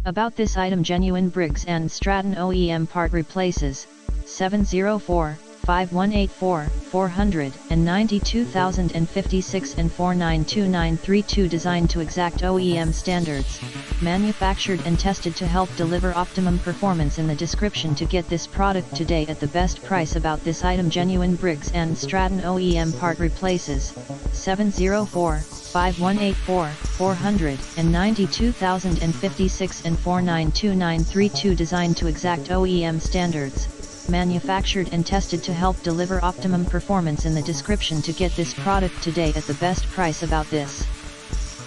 About this item: genuine Briggs & Stratton OEM part replaces 704-5184, 492,056 and 492932, designed to exact OEM standards, manufactured and tested to help deliver optimum performance. In the description to get this product today at the best price. About this item: genuine Briggs & Stratton OEM part replaces 704-5184, 492,056 and 492932, designed to exact OEM standards, manufactured and tested to help deliver optimum performance. In the description to get this product today at the best price. About this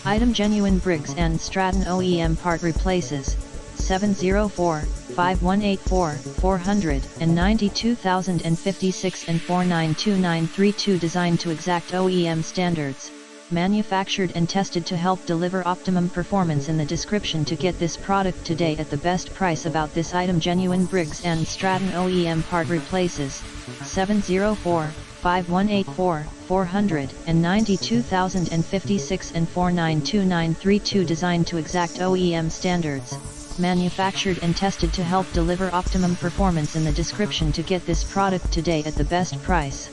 item: genuine Briggs & Stratton OEM part replaces 704-5184, 492,056 and 492932, designed to exact OEM standards, manufactured and tested to help deliver optimum performance. In the description to get this product today at the best price. About this item: genuine Briggs & Stratton OEM part replaces 704-5184, 492,056 and 492932, designed to exact OEM standards, manufactured and tested to help deliver optimum performance. In the description to get this product today at the best price.